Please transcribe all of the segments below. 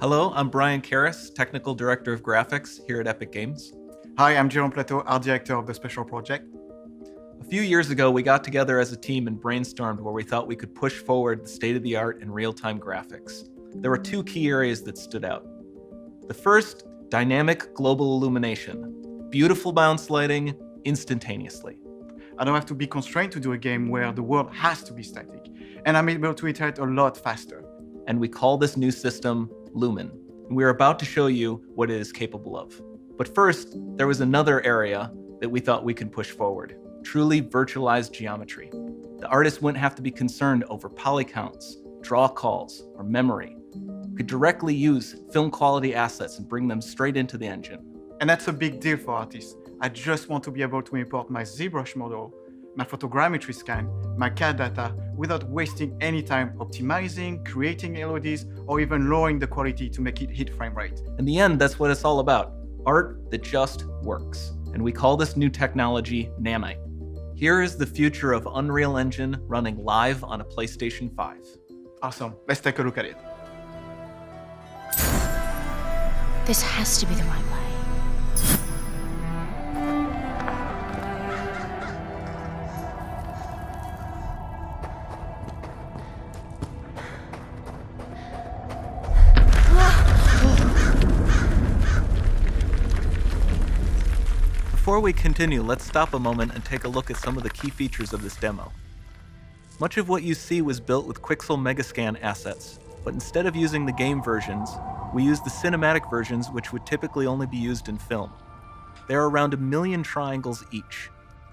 Hello, I'm Brian Karras, Technical Director of Graphics here at Epic Games. Hi, I'm Jerome Plateau, Art Director of the Special Project. A few years ago, we got together as a team and brainstormed where we thought we could push forward the state-of-the-art in real-time graphics. There were two key areas that stood out. The first, dynamic global illumination. Beautiful bounce lighting, instantaneously. I don't have to be constrained to do a game where the world has to be static, and I'm able to iterate a lot faster. And we call this new system Lumen. And we're about to show you what it is capable of. But first, there was another area that we thought we could push forward. Truly virtualized geometry. The artist wouldn't have to be concerned over poly counts, draw calls, or memory. We could directly use film quality assets and bring them straight into the engine. And that's a big deal for artists. I just want to be able to import my ZBrush model, my photogrammetry scan, my CAD data, without wasting any time optimizing, creating LODs, or even lowering the quality to make it hit frame rate. In the end, that's what it's all about. Art that just works. And we call this new technology Nanite. Here is the future of Unreal Engine running live on a PlayStation 5. Awesome, let's take a look at it. This has to be the right way. Before we continue, let's stop a moment and take a look at some of the key features of this demo. Much of what you see was built with Quixel Megascan assets, but instead of using the game versions, we used the cinematic versions, which would typically only be used in film. There are around 1 million triangles each,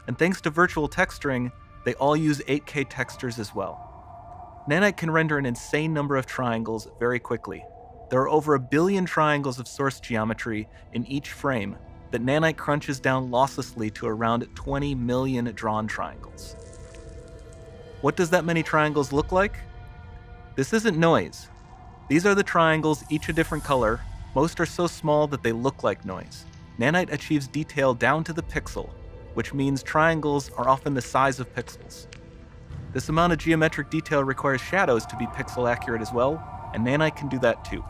and thanks to virtual texturing, they all use 8K textures as well. Nanite can render an insane number of triangles very quickly. There are over 1 billion triangles of source geometry in each frame that Nanite crunches down losslessly to around 20 million drawn triangles. What does that many triangles look like? This isn't noise. These are the triangles, each a different color. Most are so small that they look like noise. Nanite achieves detail down to the pixel, which means triangles are often the size of pixels. This amount of geometric detail requires shadows to be pixel accurate as well, and Nanite can do that too.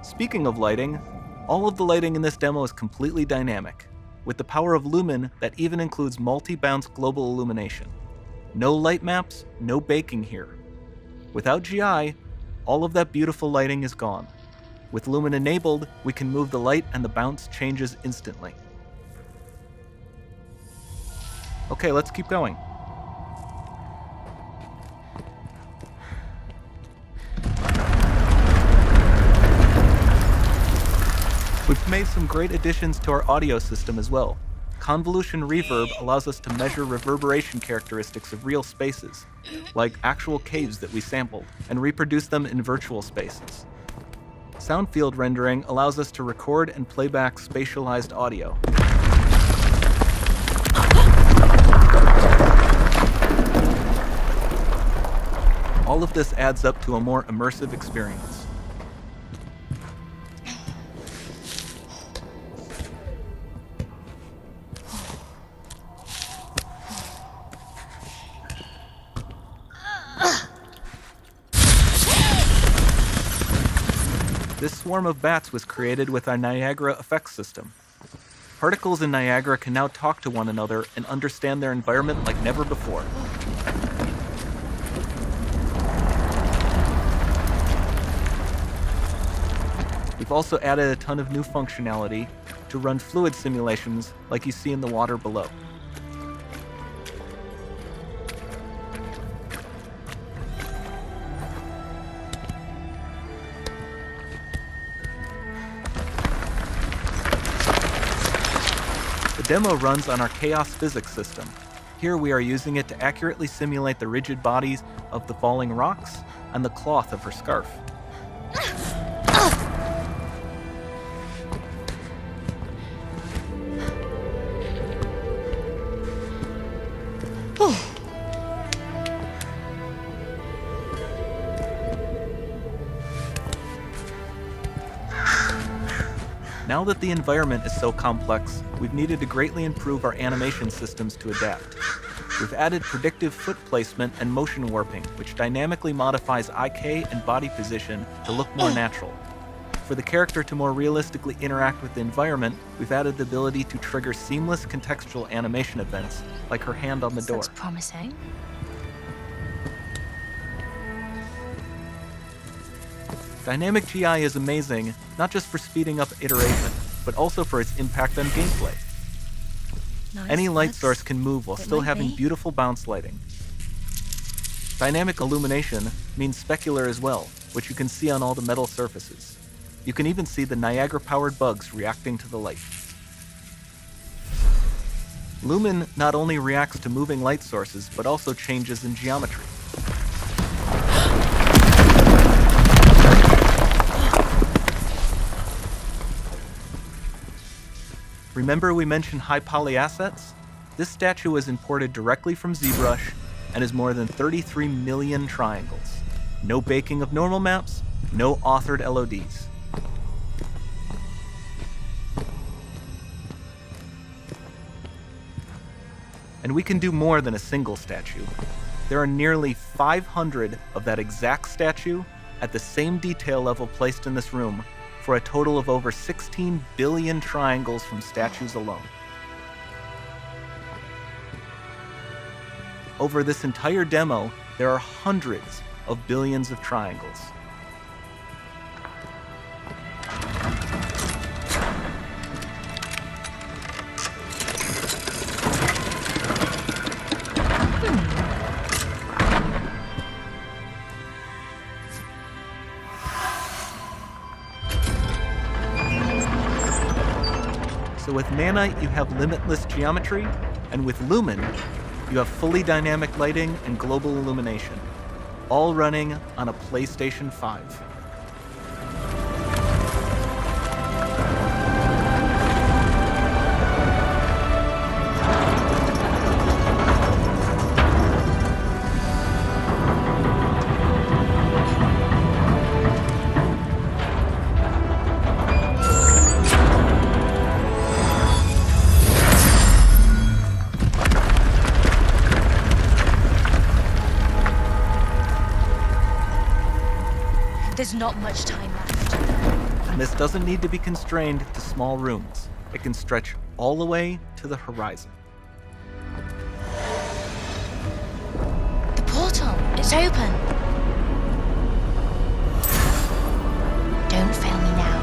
Speaking of lighting, all of the lighting in this demo is completely dynamic, with the power of Lumen that even includes multi-bounce global illumination. No light maps, no baking here. Without GI, all of that beautiful lighting is gone. With Lumen enabled, we can move the light and the bounce changes instantly. Okay, let's keep going. We've made some great additions to our audio system as well. Convolution reverb allows us to measure reverberation characteristics of real spaces, like actual caves that we sampled, and reproduce them in virtual spaces. Sound field rendering allows us to record and play back spatialized audio. All of this adds up to a more immersive experience. This swarm of bats was created with our Niagara effects system. Particles in Niagara can now talk to one another and understand their environment like never before. We've also added a ton of new functionality to run fluid simulations like you see in the water below. The demo runs on our chaos physics system. Here we are using it to accurately simulate the rigid bodies of the falling rocks and the cloth of her scarf. Now that the environment is so complex, we've needed to greatly improve our animation systems to adapt. we've added predictive foot placement and motion warping, which dynamically modifies IK and body position to look more natural. For the character to more realistically interact with the environment, we've added the ability to trigger seamless contextual animation events, like her hand on the door. Looks promising. Dynamic GI is amazing, not just for speeding up iteration, but also for its impact on gameplay. Nice. Any light Looks source can move while it still might having be. beautiful bounce lighting. Dynamic illumination means specular as well, which you can see on all the metal surfaces. You can even see the Niagara-powered bugs reacting to the light. Lumen not only reacts to moving light sources, but also changes in geometry. Remember we mentioned high poly assets? This statue was imported directly from ZBrush and is more than 33 million triangles. No baking of normal maps, no authored LODs. And we can do more than a single statue. There are nearly 500 of that exact statue at the same detail level placed in this room, for a total of over 16 billion triangles from statues alone. Over this entire demo, there are hundreds of billions of triangles. So with Nanite, you have limitless geometry, and with Lumen, you have fully dynamic lighting and global illumination, all running on a PlayStation 5. There's not much time left. And this doesn't need to be constrained to small rooms. It can stretch all the way to the horizon. The portal, it's open. Don't fail me now.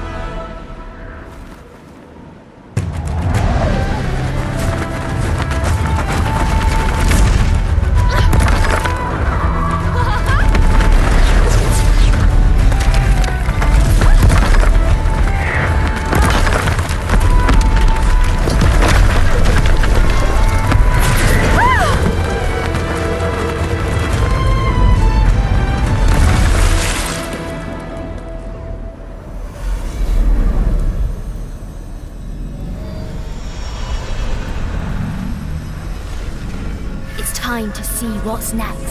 It's time to see what's next.